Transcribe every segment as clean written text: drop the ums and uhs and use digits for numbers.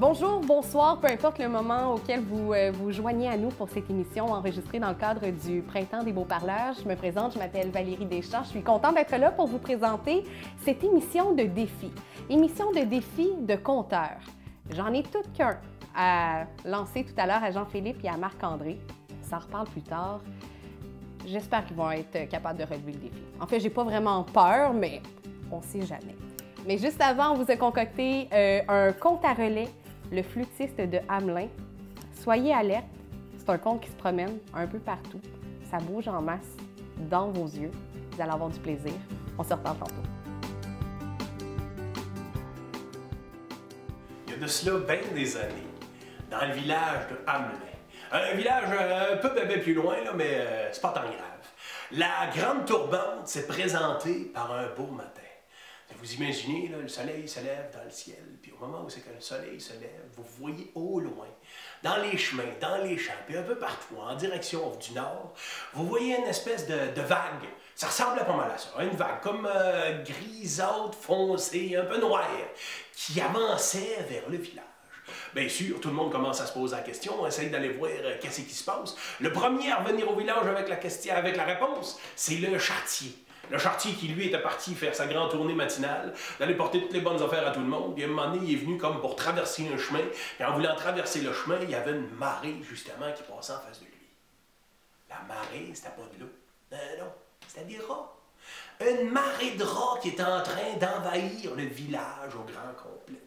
Bonjour, bonsoir, peu importe le moment auquel vous vous joignez à nous pour cette émission enregistrée dans le cadre du Printemps des beaux parleurs. Je me présente, je m'appelle Valérie Deschamps. Je suis contente d'être là pour vous présenter cette émission de défi. Émission de défi de compteurs. J'en ai tout qu'un à lancer tout à l'heure à Jean-Philippe et à Marc-André. Ça en reparle plus tard. J'espère qu'ils vont être capables de relever le défi. En fait, j'ai pas vraiment peur, mais on sait jamais. Mais juste avant, on vous a concocté un conte à relais, le flûtiste de Hamelin. Soyez alerte, c'est un conte qui se promène un peu partout. Ça bouge en masse dans vos yeux. Vous allez avoir du plaisir. On se reparle tantôt. Il y a de cela bien des années, dans le village de Hamelin. Un village un peu bébé plus loin, là, mais c'est pas tant grave. La grande tourmente s'est présentée par un beau matin. Vous imaginez, là, le soleil se lève dans le ciel, puis au moment où c'est que le soleil se lève, vous voyez au loin, dans les chemins, dans les champs, puis un peu partout, en direction du nord, vous voyez une espèce de vague. Ça ressemble pas mal à ça, une vague comme grisâtre, foncée, un peu noire, qui avançait vers le village. Bien sûr, tout le monde commence à se poser la question, essaye d'aller voir qu'est-ce qui se passe. Le premier à revenir au village avec la question, avec la réponse, c'est le charretier. Le charretier qui, lui, était parti faire sa grande tournée matinale, d'aller porter toutes les bonnes affaires à tout le monde. Puis à un moment donné, il est venu comme pour traverser un chemin. Et en voulant traverser le chemin, il y avait une marée, justement, qui passait en face de lui. La marée, c'était pas de l'eau. Non, c'était des rats. Une marée de rats qui était en train d'envahir le village au grand complet.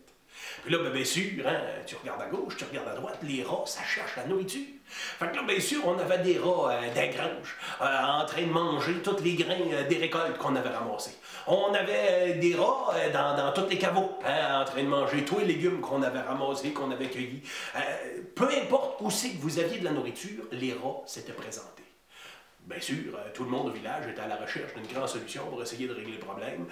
Puis là, bien sûr, hein, tu regardes à gauche, tu regardes à droite, les rats, ça cherche la nourriture. Fait que là, bien sûr, on avait des rats des granges en train de manger tous les grains des récoltes qu'on avait ramassés. On avait des rats dans tous les caveaux, hein, en train de manger tous les légumes qu'on avait ramassés, qu'on avait cueillis. Peu importe où c'est que vous aviez de la nourriture, les rats s'étaient présentés. Bien sûr, tout le monde au village était à la recherche d'une grande solution pour essayer de régler le problème.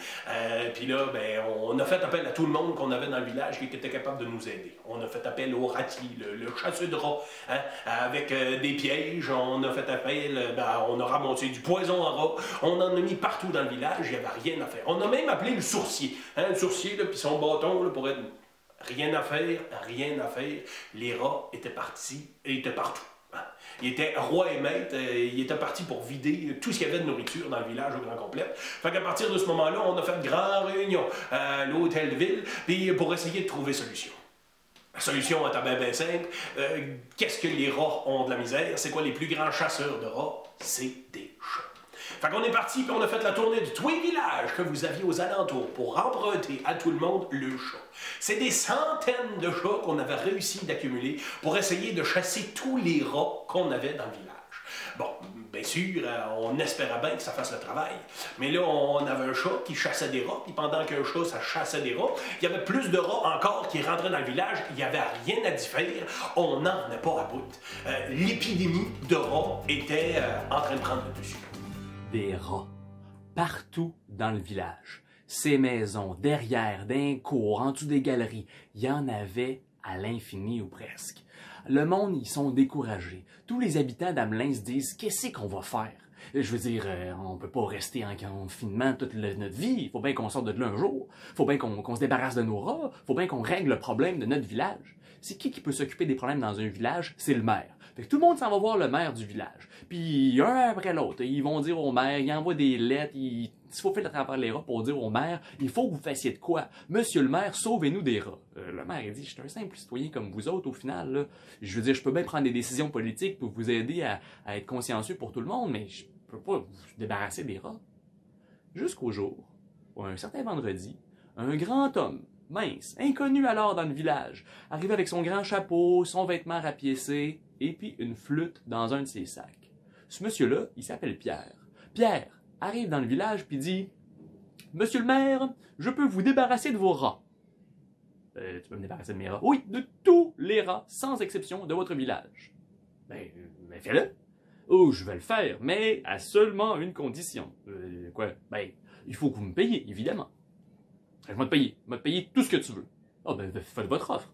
Puis là, ben, on a fait appel à tout le monde qu'on avait dans le village qui était capable de nous aider. On a fait appel au ratier, le chasseur de rats, hein, avec des pièges. On a fait appel, on a ramassé du poison en rat. On en a mis partout dans le village, il n'y avait rien à faire. On a même appelé le sourcier. Hein, le sourcier, puis son bâton là, pour être... Rien à faire, rien à faire. Les rats étaient partis et étaient partout. Il était roi et maître, il était parti pour vider tout ce qu'il y avait de nourriture dans le village au grand complet. Fait qu'à partir de ce moment-là, on a fait une grande réunion à l'hôtel de ville puis pour essayer de trouver solution. La solution était bien simple. Qu'est-ce que les rats ont de la misère? C'est quoi les plus grands chasseurs de rats? C'est des chats. Fait qu'on est parti puis on a fait la tournée de tous les villages que vous aviez aux alentours pour emprunter à tout le monde le chat. C'est des centaines de chats qu'on avait réussi d'accumuler pour essayer de chasser tous les rats qu'on avait dans le village. Bon, bien sûr, on espérait bien que ça fasse le travail. Mais là, on avait un chat qui chassait des rats, puis pendant qu'un chat, ça chassait des rats, il y avait plus de rats encore qui rentraient dans le village, il n'y avait rien à y faire, on n'en venait pas à bout. L'épidémie de rats était en train de prendre le dessus. Des rats partout dans le village. Ces maisons, derrière, d'un cours, en dessous des galeries, il y en avait à l'infini ou presque. Le monde, ils sont découragés. Tous les habitants d'Hamelin se disent « Qu'est-ce qu'on va faire? » Je veux dire, on peut pas rester en confinement toute notre vie. Il faut bien qu'on sorte de là un jour. Il faut bien qu'on se débarrasse de nos rats. Il faut bien qu'on règle le problème de notre village. C'est qui peut s'occuper des problèmes dans un village? C'est le maire. Fait que tout le monde s'en va voir le maire du village. Puis, un après l'autre, ils vont dire au maire, ils envoient des lettres, il faut faire le travers les rats pour dire au maire, il faut que vous fassiez de quoi? Monsieur le maire, sauvez-nous des rats. Le maire, il dit, je suis un simple citoyen comme vous autres, au final, là. Je veux dire, je peux bien prendre des décisions politiques pour vous aider à être consciencieux pour tout le monde, mais je peux pas vous débarrasser des rats. Jusqu'au jour où, un certain vendredi, un grand homme, mince, inconnu alors dans le village, arrive avec son grand chapeau, son vêtement rapiécé, et puis une flûte dans un de ses sacs. Ce monsieur-là, il s'appelle Pierre. Pierre arrive dans le village puis dit « Monsieur le maire, je peux vous débarrasser de vos rats. » Tu peux me débarrasser de mes rats? Oui, de tous les rats, sans exception, de votre village. Ben fais-le. Oh, je vais le faire, mais à seulement une condition. Quoi? Ben, il faut que vous me payiez, évidemment. Je vais te payer tout ce que tu veux. Ah, ben, faites votre offre.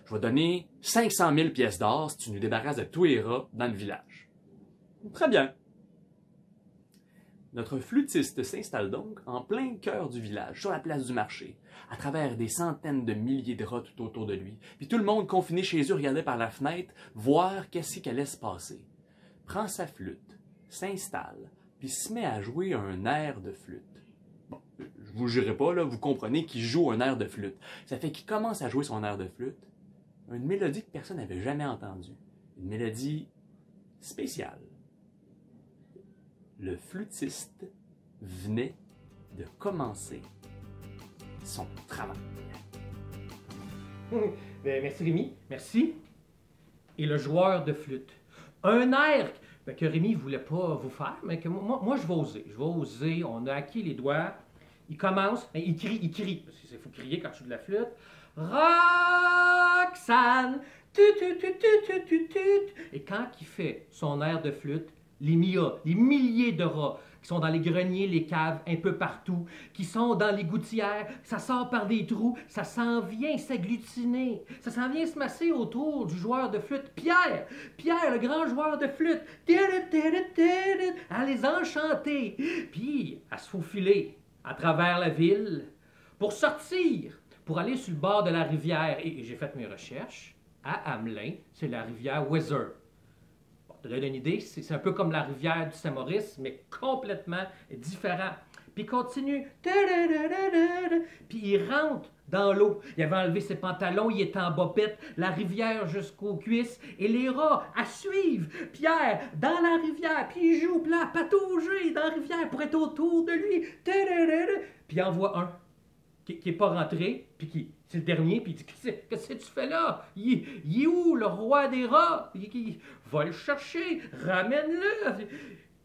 Je vais donner 500 000 pièces d'or si tu nous débarrasses de tous les rats dans le village. Très bien. Notre flûtiste s'installe donc en plein cœur du village, sur la place du marché, à travers des centaines de milliers de rats tout autour de lui. Puis tout le monde confiné chez eux regardait par la fenêtre, voir qu'est-ce qui allait se passer. Prend sa flûte, s'installe, puis se met à jouer un air de flûte. Bon, je vous jurerai pas, là, vous comprenez qu'il joue un air de flûte. Ça fait qu'il commence à jouer son air de flûte, une mélodie que personne n'avait jamais entendue. Une mélodie spéciale. Le flûtiste venait de commencer son travail. Merci Rémi, merci. Et le joueur de flûte. Un air que Rémi ne voulait pas vous faire, mais que moi je vais oser. Je vais oser, on a acquis les doigts. Il commence, il crie, parce qu'il faut crier quand tu joues de la flûte. Roxane, et quand il fait son air de flûte, les milliers de rats qui sont dans les greniers, les caves, un peu partout, qui sont dans les gouttières, ça sort par des trous, ça s'en vient s'agglutiner, ça s'en vient se masser autour du joueur de flûte. Pierre, le grand joueur de flûte, à les enchanter, puis à se faufiler à travers la ville pour sortir, pour aller sur le bord de la rivière. Et j'ai fait mes recherches. À Hamelin, c'est la rivière Weser. Pour te donner une idée, c'est un peu comme la rivière du Saint-Maurice, mais complètement différent. Puis il continue. Puis il rentre dans l'eau. Il avait enlevé ses pantalons, il était en bobette, la rivière jusqu'aux cuisses, et les rats à suivre Pierre dans la rivière, puis il joue, puis là, patauger dans la rivière pour être autour de lui. Puis il en voit un qui n'est pas rentré, puis c'est le dernier, puis il dit qu'est-ce que tu fais là? Il est où le roi des rats? Va le chercher, ramène-le.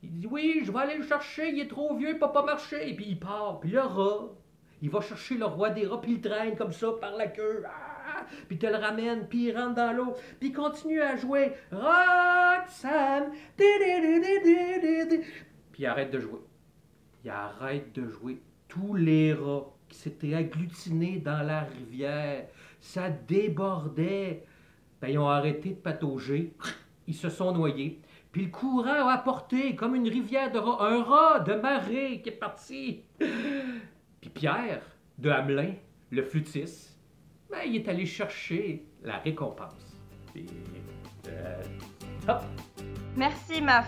Il dit oui, je vais aller le chercher, il est trop vieux, il ne peut pas marcher. Et puis il part, puis le rat, il va chercher le roi des rats, puis il traîne comme ça par la queue. Puis il te le ramène, puis il rentre dans l'eau, puis il continue à jouer. Roxane, puis il arrête de jouer. Il arrête de jouer. Tous les rats qui s'étaient agglutinés dans la rivière, ça débordait. Ben, ils ont arrêté de patauger, ils se sont noyés. Puis le courant a apporté, comme une rivière de rats, un rat de marée qui est parti. Puis Pierre, de Hamelin, le flûtiste, ben, il est allé chercher la récompense. Puis, hop! Merci, Maf.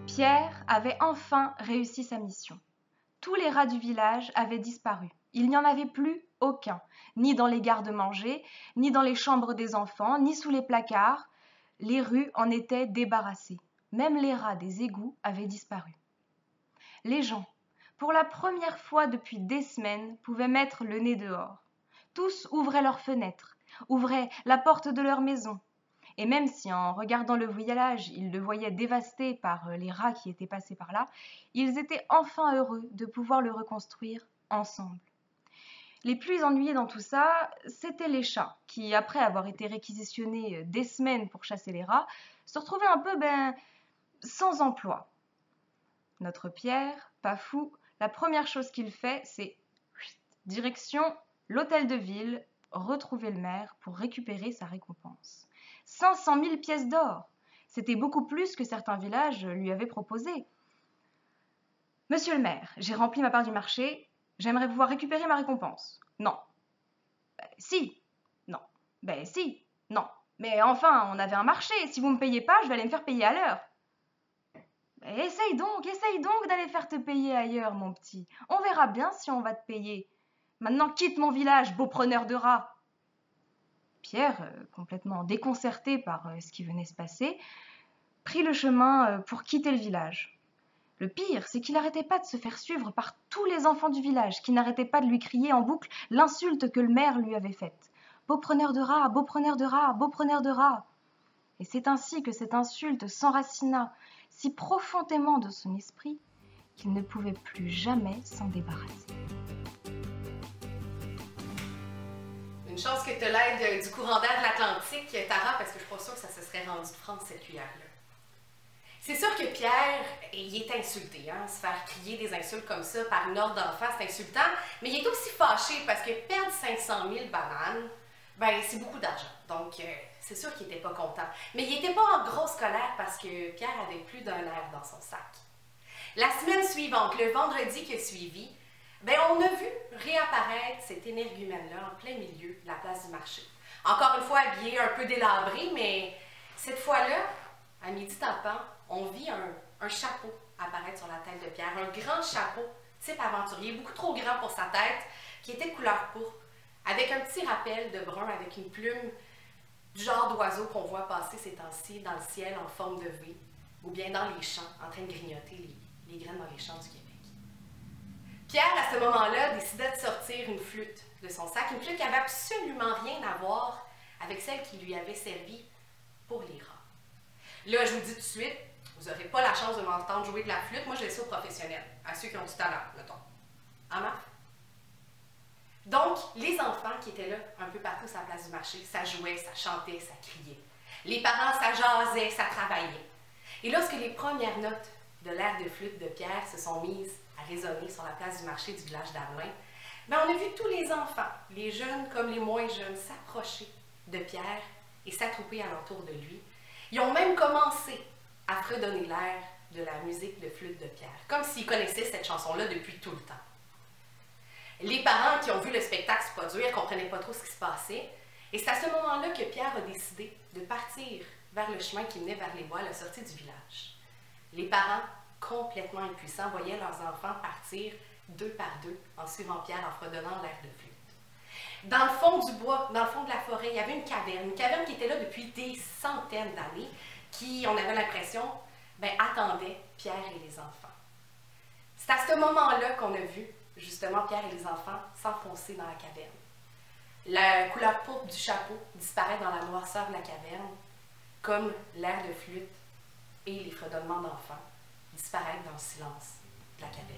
Pierre avait enfin réussi sa mission. Tous les rats du village avaient disparu. Il n'y en avait plus aucun, ni dans les garde-manger, ni dans les chambres des enfants, ni sous les placards. Les rues en étaient débarrassées. Même les rats des égouts avaient disparu. Les gens, pour la première fois depuis des semaines, pouvaient mettre le nez dehors. Tous ouvraient leurs fenêtres, ouvraient la porte de leur maison. Et même si en regardant le village, ils le voyaient dévasté par les rats qui étaient passés par là, ils étaient enfin heureux de pouvoir le reconstruire ensemble. Les plus ennuyés dans tout ça, c'étaient les chats, qui, après avoir été réquisitionnés des semaines pour chasser les rats, se retrouvaient un peu, sans emploi. Notre Pierre, pas fou, la première chose qu'il fait, c'est direction l'hôtel de ville, retrouver le maire pour récupérer sa récompense. 500 000 pièces d'or. C'était beaucoup plus que certains villages lui avaient proposé. « Monsieur le maire, j'ai rempli ma part du marché. J'aimerais pouvoir récupérer ma récompense. » « Non. »« Si. »« Non. »« Si. »« Non. »« Mais enfin, on avait un marché. Si vous ne me payez pas, je vais aller me faire payer à l'heure. » « Essaye donc d'aller faire te payer ailleurs, mon petit. On verra bien si on va te payer. Maintenant, quitte mon village, beau preneur de rats. » Pierre, complètement déconcerté par ce qui venait se passer, prit le chemin pour quitter le village. Le pire, c'est qu'il n'arrêtait pas de se faire suivre par tous les enfants du village, qui n'arrêtaient pas de lui crier en boucle l'insulte que le maire lui avait faite. « Beau preneur de rats, beau preneur de rats, beau preneur de rats !» Et c'est ainsi que cette insulte s'enracina si profondément de son esprit qu'il ne pouvait plus jamais s'en débarrasser. Une chance que tu as l'aide du courant d'air de l'Atlantique, Tara, parce que je suis pas sûre que ça se serait rendu de France, cette cuillère-là. C'est sûr que Pierre, il est insulté, hein, se faire crier des insultes comme ça par une horde d'enfants, c'est insultant, mais il est aussi fâché parce que perdre 500 000 bananes, c'est beaucoup d'argent. Donc, c'est sûr qu'il n'était pas content. Mais il n'était pas en grosse colère parce que Pierre avait plus d'un air dans son sac. La semaine suivante, le vendredi qui a suivi, on a vu réapparaître cet énergumène-là en plein milieu de la place du marché. Encore une fois habillé, un peu délabré, mais cette fois-là, à midi tapant, on vit un chapeau apparaître sur la tête de Pierre, un grand chapeau type aventurier, beaucoup trop grand pour sa tête, qui était de couleur pourpre, avec un petit rappel de brun, avec une plume du genre d'oiseau qu'on voit passer ces temps-ci dans le ciel en forme de V, ou bien dans les champs, en train de grignoter les graines dans les champs du Québec. Pierre, à ce moment-là, décida de sortir une flûte de son sac, une flûte qui n'avait absolument rien à voir avec celle qui lui avait servi pour les rats. Là, je vous dis tout de suite, vous n'aurez pas la chance de m'entendre jouer de la flûte. Moi, je laisse ça aux professionnels, à ceux qui ont du talent, mettons. Ah, Marc? Donc, les enfants qui étaient là, un peu partout sur la place du marché, ça jouait, ça chantait, ça criait. Les parents, ça jasait, ça travaillait. Et lorsque les premières notes de l'air de flûte de Pierre se sont mises à résonner sur la place du marché du village d'Hamelin, on a vu tous les enfants, les jeunes comme les moins jeunes, s'approcher de Pierre et s'attrouper alentour de lui. Ils ont même commencé à fredonner l'air de la musique de flûte de Pierre, comme s'ils connaissaient cette chanson-là depuis tout le temps. Les parents qui ont vu le spectacle se produire ne comprenaient pas trop ce qui se passait, et c'est à ce moment-là que Pierre a décidé de partir vers le chemin qui menait vers les bois à la sortie du village. Les parents, complètement impuissants, voyaient leurs enfants partir deux par deux en suivant Pierre en fredonnant l'air de flûte. Dans le fond du bois, dans le fond de la forêt, il y avait une caverne qui était là depuis des centaines d'années, qui, on avait l'impression, attendait Pierre et les enfants. C'est à ce moment-là qu'on a vu, justement, Pierre et les enfants s'enfoncer dans la caverne. La couleur pourpre du chapeau disparaît dans la noirceur de la caverne, comme l'air de flûte et les fredonnements d'enfants disparaissent dans le silence de la caverne.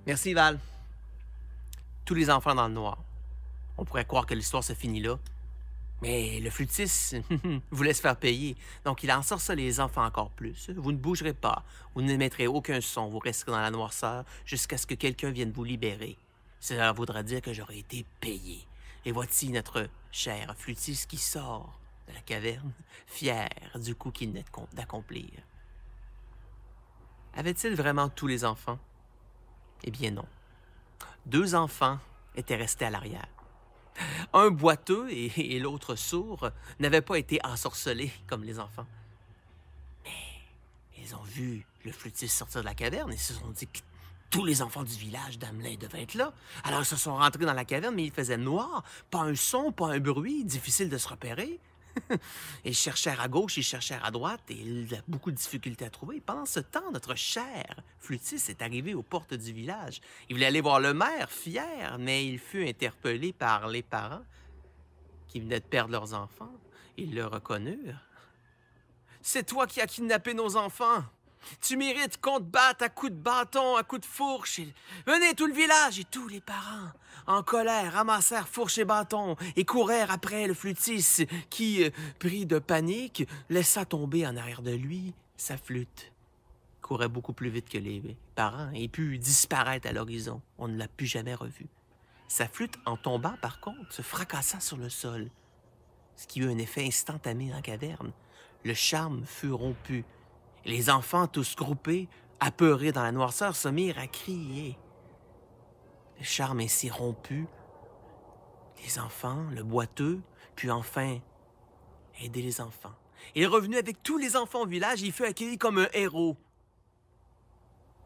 Merci Val. Tous les enfants dans le noir. On pourrait croire que l'histoire se finit là. Mais le flûtiste voulait se faire payer. Donc il ensorcelle les enfants encore plus. Vous ne bougerez pas. Vous n'émettrez aucun son. Vous resterez dans la noirceur jusqu'à ce que quelqu'un vienne vous libérer. Cela voudra dire que j'aurai été payé. Et voici notre cher flûtiste qui sort de la caverne, fier du coup qu'il venait d'accomplir. Avait-il vraiment tous les enfants? Eh bien non. 2 enfants étaient restés à l'arrière. Un boiteux et l'autre sourd n'avaient pas été ensorcelés comme les enfants. Mais ils ont vu le flûtiste sortir de la caverne et se sont dit que tous les enfants du village d'Hamelin devaient être là. Alors ils se sont rentrés dans la caverne, mais il faisait noir, pas un son, pas un bruit, difficile de se repérer. Ils cherchèrent à gauche, ils cherchèrent à droite, et il a beaucoup de difficultés à trouver. Pendant ce temps, notre cher flûtiste est arrivé aux portes du village. Il voulait aller voir le maire, fier, mais il fut interpellé par les parents qui venaient de perdre leurs enfants. Ils le reconnurent. « C'est toi qui as kidnappé nos enfants! Tu mérites qu'on te batte à coups de bâton, à coups de fourche. Venez, tout le village et tous les parents, en colère, ramassèrent fourche et bâton et courèrent après le flûtiste qui, pris de panique, laissa tomber en arrière de lui sa flûte. Il courait beaucoup plus vite que les parents et put disparaître à l'horizon. On ne l'a plus jamais revu. Sa flûte, en tombant, par contre, se fracassa sur le sol, ce qui eut un effet instantané dans la caverne. Le charme fut rompu. Les enfants, tous groupés, apeurés dans la noirceur, se mirent à crier. Le charme ainsi rompu, les enfants, le boiteux, put enfin aider les enfants. Il est revenu avec tous les enfants au village et il fut accueilli comme un héros.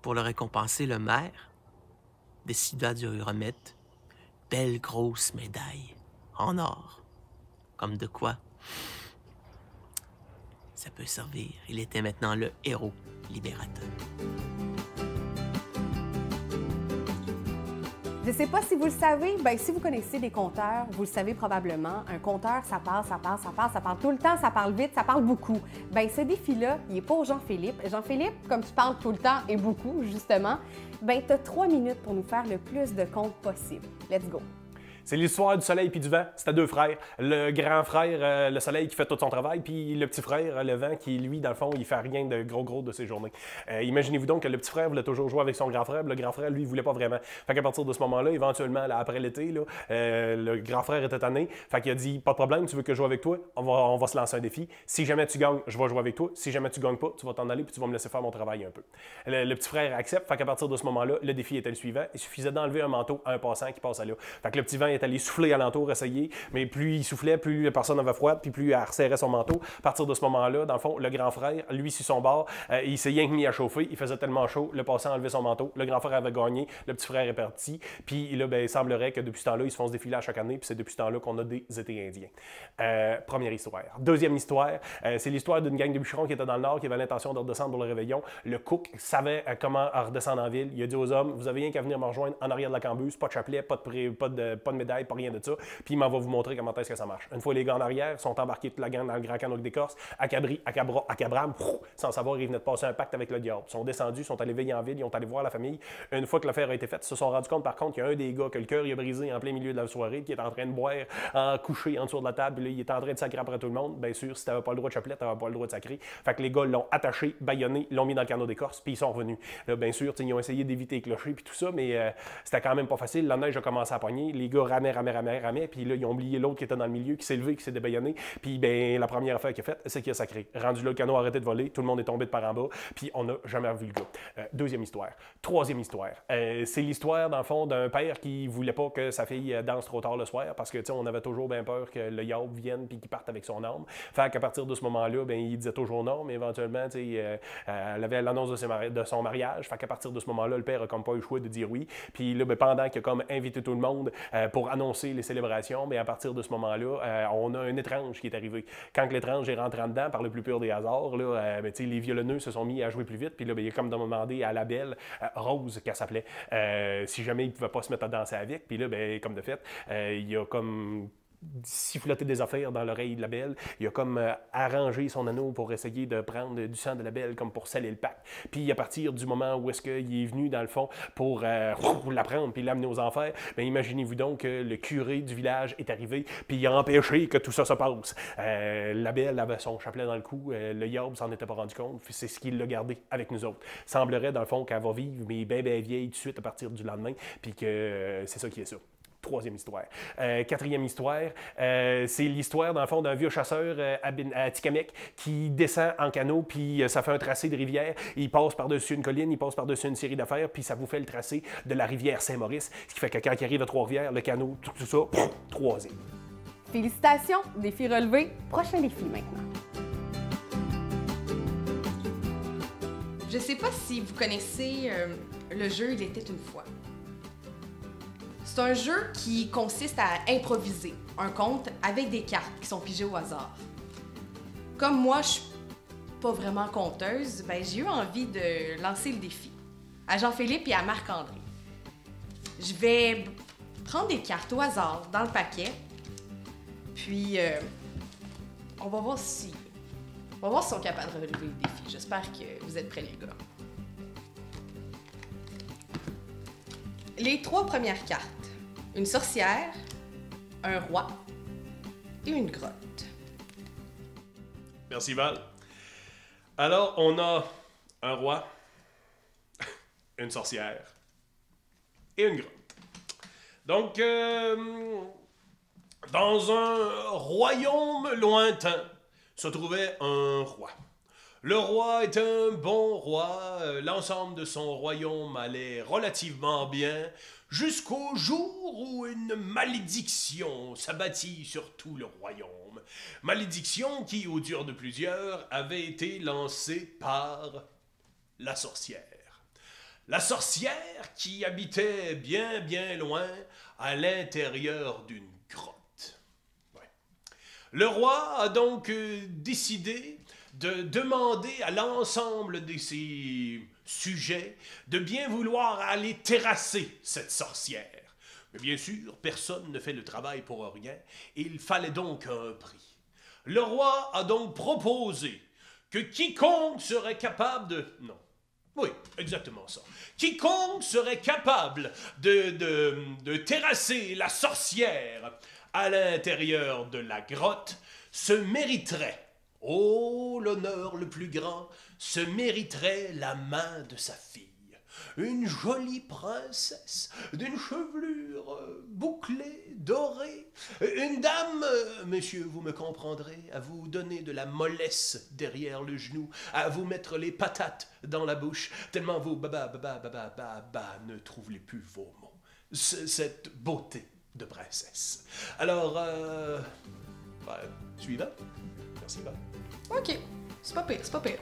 Pour le récompenser, le maire décida de lui remettre une belle grosse médaille en or, comme de quoi ça peut servir. Il était maintenant le héros libérateur. Je ne sais pas si vous le savez, si vous connaissez des conteurs, vous le savez probablement, un conteur, ça parle tout le temps, ça parle vite, ça parle beaucoup. Ce défi-là, il n'est pas au Jean-Philippe. Jean-Philippe, comme tu parles tout le temps et beaucoup, justement, tu as 3 minutes pour nous faire le plus de contes possible. Let's go! C'est l'histoire du soleil puis du vent. C'était deux frères. Le grand frère, le soleil qui fait tout son travail, puis le petit frère, le vent, qui lui, dans le fond, il fait rien de gros de ses journées. Imaginez-vous donc que le petit frère voulait toujours jouer avec son grand frère, le grand frère, lui, il voulait pas vraiment. Fait qu'à partir de ce moment-là, éventuellement, là, après l'été, le grand frère était tanné. Fait qu'il a dit, pas de problème, tu veux que je joue avec toi? On va se lancer un défi. Si jamais tu gagnes, je vais jouer avec toi. Si jamais tu gagnes pas, tu vas t'en aller puis tu vas me laisser faire mon travail un peu. Le petit frère accepte. Fait qu'à partir de ce moment-là, le défi était le suivant. Il suffisait d'enlever un manteau à un passant qui passait là. Fait que le petit vent est allé souffler alentour, essayer, mais plus il soufflait, plus la personne avait froid, puis plus elle resserrait son manteau. À partir de ce moment-là, dans le fond, le grand frère, lui, sur son bord, il s'est rien que mis à chauffer. Il faisait tellement chaud, le passant a enlevé son manteau. Le grand frère avait gagné, le petit frère est parti. Puis là, il semblerait que depuis ce temps-là, ils se font se défiler à chaque année, puis c'est depuis ce temps-là qu'on a des étés indiens. Première histoire. Deuxième histoire, c'est l'histoire d'une gang de bûcherons qui était dans le nord, qui avait l'intention de redescendre pour le réveillon. Le cook savait comment redescendre en ville. Il a dit aux hommes, vous avez rien qu'à venir me rejoindre en arrière de la cambuse, pas de chapelet, pas de médaille, pas rien de ça. Puis il m'en va vous montrer comment est-ce que ça marche. Une fois les gars en arrière, sont embarqués toute la gang dans le grand canot d'écorce, Acabram, sans savoir, ils venaient de passer un pacte avec le diable. Ils sont descendus, ils sont allés veiller en ville, ils ont allé voir la famille. Une fois que l'affaire a été faite, ils se sont rendus compte par contre qu'il y a un des gars que le cœur il a brisé en plein milieu de la soirée, qui est en train de boire, couché en dessous de la table, puis là, il est en train de sacrer après tout le monde. Bien sûr, si t'avais pas le droit de chapelet, t'avais pas le droit de sacrer. Fait que les gars l'ont attaché, bâillonné, l'ont mis dans le canot d'écorce, puis ils sont revenus. Là, bien sûr, ils ont essayé d'éviter les clochers, puis tout ça, mais c'était quand même pas facile. La neige a commencé à pogner, les gars ramaient, puis là, ils ont oublié l'autre qui était dans le milieu, qui s'est levé, qui s'est débâillonné, puis ben la première affaire qu'il a faite, c'est qu'il a sacré. Rendu là, le canot a arrêté de voler, tout le monde est tombé de par en bas, puis on n'a jamais revu le gars. Deuxième histoire. Troisième histoire. C'est l'histoire, dans le fond, d'un père qui voulait pas que sa fille danse trop tard le soir, parce que, on avait toujours bien peur que le yaourt vienne puis qu'il parte avec son âme. Fait qu'à partir de ce moment-là, ben il disait toujours non, mais éventuellement, elle avait l'annonce de son mariage. Fait qu'à partir de ce moment-là, le père a comme pas eu le choix de dire oui. Puis là, ben, pendant qu'il a comme invité tout le monde pour annoncer les célébrations, mais à partir de ce moment-là, on a un étrange qui est arrivé. Quand l'étrange est rentré en dedans, par le plus pur des hasards, là, les violonneux se sont mis à jouer plus vite. Puis là, ben, il a comme demandé à la belle, Rose, qu'elle s'appelait, si jamais il ne pouvait pas se mettre à danser avec. Puis là, ben, comme de fait, il a comme siffloter des affaires dans l'oreille de la belle. Il a comme arrangé son anneau pour essayer de prendre du sang de la belle comme pour sceller le pacte. Puis à partir du moment où est-ce qu'il est venu dans le fond pour la prendre puis l'amener aux enfers, bien imaginez-vous donc que le curé du village est arrivé puis il a empêché que tout ça se passe. La belle avait son chapelet dans le cou, le yob s'en était pas rendu compte, c'est ce qu'il l'a gardé avec nous autres. Semblerait dans le fond qu'elle va vivre mais bien vieille tout de suite à partir du lendemain puis que c'est ça qui est ça. Troisième histoire. Quatrième histoire, c'est l'histoire, dans le fond, d'un vieux chasseur à Tikamek qui descend en canot, puis ça fait un tracé de rivière. Il passe par-dessus une colline, il passe par-dessus une série d'affaires, puis ça vous fait le tracé de la rivière Saint-Maurice, ce qui fait que quand il arrive à Trois-Rivières, le canot, tout ça, troisième. Félicitations, défi relevé. Prochain défi maintenant. Je sais pas si vous connaissez le jeu Il était une fois. C'est un jeu qui consiste à improviser un conte avec des cartes qui sont pigées au hasard. Comme moi, je suis pas vraiment conteuse, ben j'ai eu envie de lancer le défi à Jean-Philippe et à Marc-André. Je vais prendre des cartes au hasard dans le paquet, puis on va voir si ils sont capables de relever le défi. J'espère que vous êtes prêts, les gars. Les trois premières cartes. Une sorcière, un roi et une grotte. Merci, Val. Alors, on a un roi, une sorcière et une grotte. Donc, dans un royaume lointain se trouvait un roi. Le roi est un bon roi, l'ensemble de son royaume allait relativement bien, jusqu'au jour où une malédiction s'abattit sur tout le royaume. Malédiction qui, au dur de plusieurs, avait été lancée par la sorcière. La sorcière qui habitait bien loin à l'intérieur d'une grotte. Ouais. Le roi a donc décidé de demander à l'ensemble de ses sujets de bien vouloir aller terrasser cette sorcière. Mais bien sûr, personne ne fait le travail pour rien, et il fallait donc un prix. Le roi a donc proposé que quiconque serait capable de... Non, Oui, exactement ça. Quiconque serait capable de terrasser la sorcière à l'intérieur de la grotte se mériterait, oh l'honneur le plus grand, se mériterait la main de sa fille. Une jolie princesse d'une chevelure bouclée, dorée. Une dame, messieurs, vous me comprendrez, à vous donner de la mollesse derrière le genou, à vous mettre les patates dans la bouche, tellement vous, ne trouvez plus vos mots. Cette beauté de princesse. Alors, suivant. Merci, Bob. OK. C'est pas pire, c'est pas pire.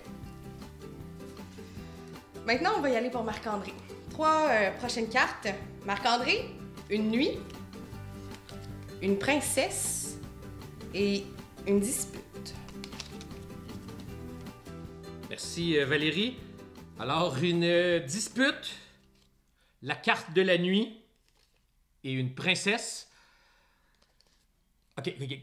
Maintenant, on va y aller pour Marc-André. 3 prochaines cartes. Marc-André, une nuit, une princesse et une dispute. Merci, Valérie. Alors, une dispute, la carte de la nuit et une princesse. OK. Il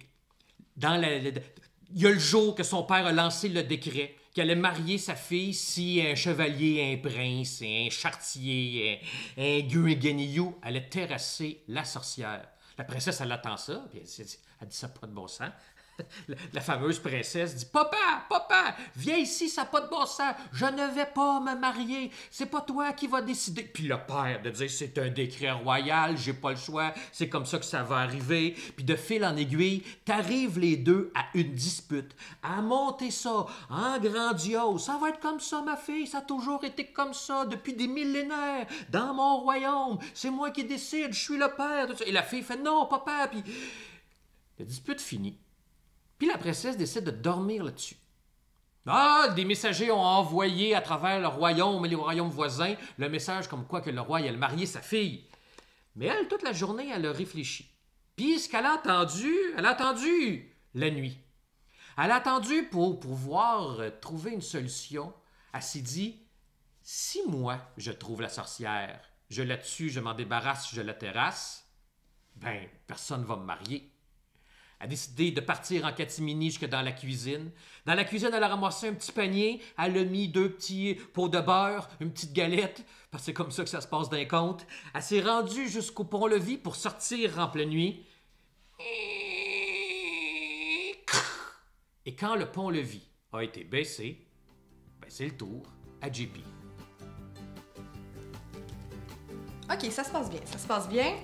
y a le jour que son père a lancé le décret qu'elle allait marier sa fille si un chevalier, un prince, un chartier, un gueux allait terrasser la sorcière. La princesse, elle attend ça, puis elle dit ça pas de bon sens. La fameuse princesse dit « Papa, viens ici, ça n'a pas de bon sens. Je ne vais pas me marier. C'est pas toi qui vas décider. » Puis le père de dire « C'est un décret royal, j'ai pas le choix. C'est comme ça que ça va arriver. » Puis de fil en aiguille, t'arrives les deux à une dispute, à monter ça en grandiose. « Ça va être comme ça, ma fille. Ça a toujours été comme ça depuis des millénaires. Dans mon royaume. C'est moi qui décide. Je suis le père. » Et la fille fait « Non, papa. » Puis la dispute finit. Puis la princesse décide de dormir là-dessus. Ah, des messagers ont envoyé à travers le royaume et les royaumes voisins le message comme quoi que le roi allait marier sa fille. Mais elle, toute la journée, elle a réfléchi. Puis ce qu'elle a entendu la nuit. Elle a attendu pour pouvoir trouver une solution. Elle s'est dit, si moi, je trouve la sorcière, je la tue, je m'en débarrasse, je la terrasse, ben, personne ne va me marier. Elle a décidé de partir en catimini jusque dans la cuisine. Dans la cuisine, elle a ramassé un petit panier, elle a mis 2 petits pots de beurre, une petite galette, parce que c'est comme ça que ça se passe d'un conte. Elle s'est rendue jusqu'au pont-levis pour sortir en pleine nuit. Et quand le pont-levis a été baissé, ben c'est le tour à JP. OK, ça se passe bien.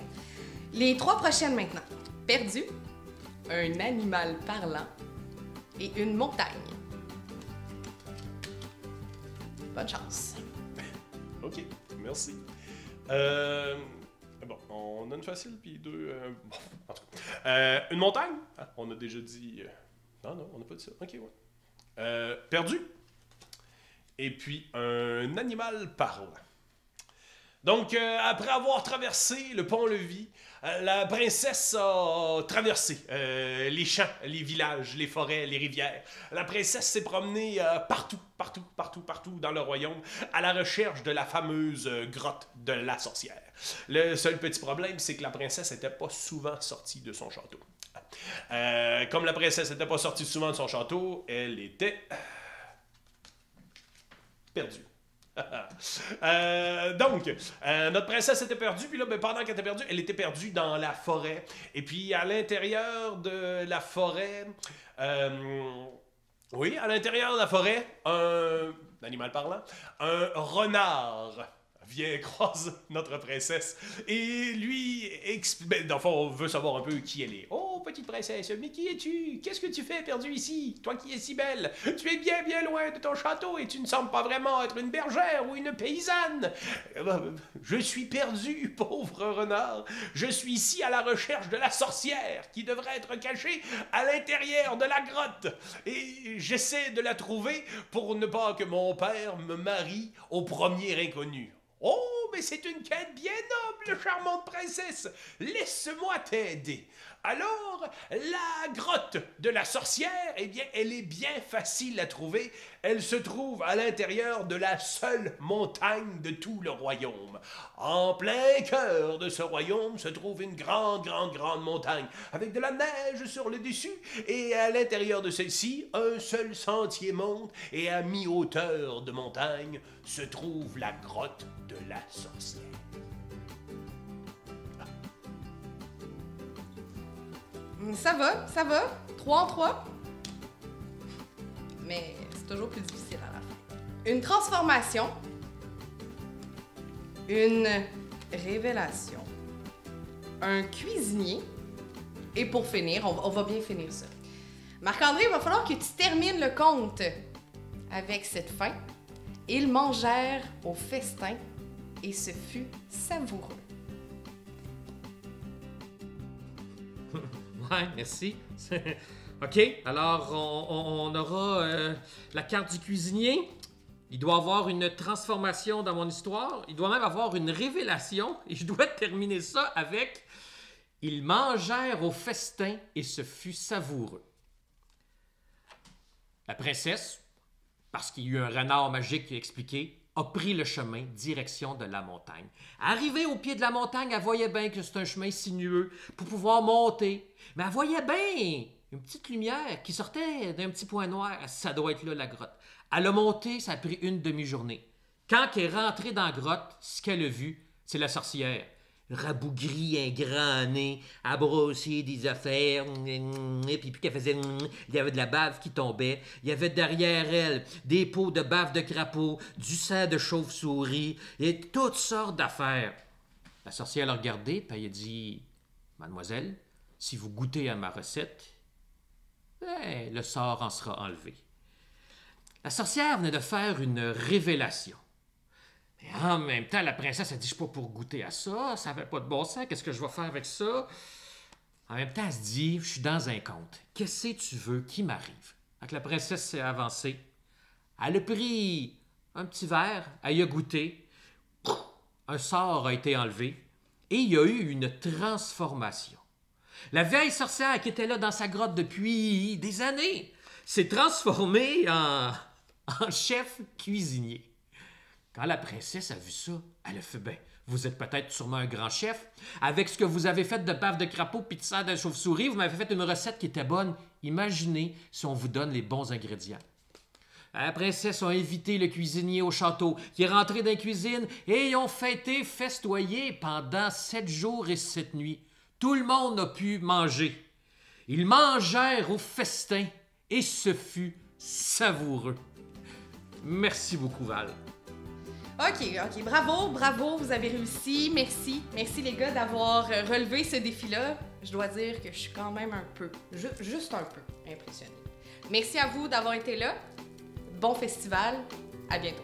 Les 3 prochaines maintenant. Perdu, un animal parlant et une montagne. Bonne chance. OK, merci. Bon, on a une facile, puis 2... bon, en tout cas. Une montagne? Ah, on a déjà dit... Non, on n'a pas dit ça. OK, ouais. Perdu. Et puis, un animal parlant. Donc, après avoir traversé le pont-levis, la princesse a traversé les champs, les villages, les forêts, les rivières. La princesse s'est promenée partout dans le royaume à la recherche de la fameuse grotte de la sorcière. Le seul petit problème, c'est que la princesse n'était pas souvent sortie de son château. Comme la princesse n'était pas sortie souvent de son château, elle était perdue. Donc, notre princesse était perdue, puis là, pendant qu'elle était perdue, elle était perdue dans la forêt. Et puis, à l'intérieur de la forêt, oui, à l'intérieur de la forêt, un animal parlant, un renard vient croiser notre princesse et lui explique. Dans le fond, on veut savoir un peu qui elle est. Oh, petite princesse, mais qui es-tu? Qu'est-ce que tu fais perdu ici? Toi qui es si belle, tu es bien, bien loin de ton château et tu ne sembles pas vraiment être une bergère ou une paysanne. Je suis perdu, pauvre renard. Je suis ici à la recherche de la sorcière qui devrait être cachée à l'intérieur de la grotte. Et j'essaie de la trouver pour ne pas que mon père me marie au premier inconnu. Oh, mais c'est une quête bien noble, charmante princesse. Laisse-moi t'aider. Alors, la grotte de la sorcière, eh bien, elle est bien facile à trouver. Elle se trouve à l'intérieur de la seule montagne de tout le royaume. En plein cœur de ce royaume se trouve une grande montagne, avec de la neige sur le dessus, et à l'intérieur de celle-ci, un seul sentier monte, et à mi-hauteur de montagne se trouve la grotte de la sorcière. Ça va. 3 en 3. Mais c'est toujours plus difficile à la fin. Une transformation. Une révélation. Un cuisinier. Et pour finir, on va bien finir ça. Marc-André, il va falloir que tu termines le conte avec cette fin. Ils mangèrent au festin et ce fut savoureux. Ouais, merci. OK, alors on aura la carte du cuisinier. Il doit avoir une transformation dans mon histoire. Il doit même avoir une révélation. Et je dois terminer ça avec « Ils mangèrent au festin et ce fut savoureux ». La princesse, parce qu'il y a eu un renard magique qui a expliqué, a pris le chemin direction de la montagne. Arrivée au pied de la montagne, elle voyait bien que c'est un chemin sinueux pour pouvoir monter. Mais elle voyait bien une petite lumière qui sortait d'un petit point noir. Ça doit être là, la grotte. Elle a monté, ça a pris une demi-journée. Quand elle est rentrée dans la grotte, ce qu'elle a vu, c'est la sorcière. Rabougrie, un grand nez, à brosser des affaires, et puis qu'elle faisait, il y avait de la bave qui tombait, il y avait derrière elle des pots de bave de crapaud, du sang de chauve-souris, et toutes sortes d'affaires. La sorcière l'a regardé, puis elle a dit, « Mademoiselle, si vous goûtez à ma recette, le sort en sera enlevé. » La sorcière venait de faire une révélation. Et en même temps, la princesse a dit, je suis pas pour goûter à ça, ça n'avait pas de bon sens, qu'est-ce que je vais faire avec ça? En même temps, elle se dit, je suis dans un conte. Qu'est-ce que tu veux qui m'arrive? Donc la princesse s'est avancée. Elle a pris un petit verre, elle y a goûté. Un sort a été enlevé et il y a eu une transformation. La vieille sorcière qui était là dans sa grotte depuis des années s'est transformée en chef cuisinier. Quand la princesse a vu ça, elle a fait « Ben, vous êtes peut-être sûrement un grand chef. Avec ce que vous avez fait de bave de crapaud puis de sang de chauve-souris, vous m'avez fait une recette qui était bonne. Imaginez si on vous donne les bons ingrédients. » La princesse a invité le cuisinier au château, qui est rentré dans la cuisine et ils ont fêté, festoyé pendant 7 jours et 7 nuits. Tout le monde a pu manger. Ils mangèrent au festin et ce fut savoureux. Merci beaucoup, Val. OK, bravo, vous avez réussi. Merci les gars d'avoir relevé ce défi-là. Je dois dire que je suis quand même un peu, juste un peu impressionnée. Merci à vous d'avoir été là. Bon festival, à bientôt.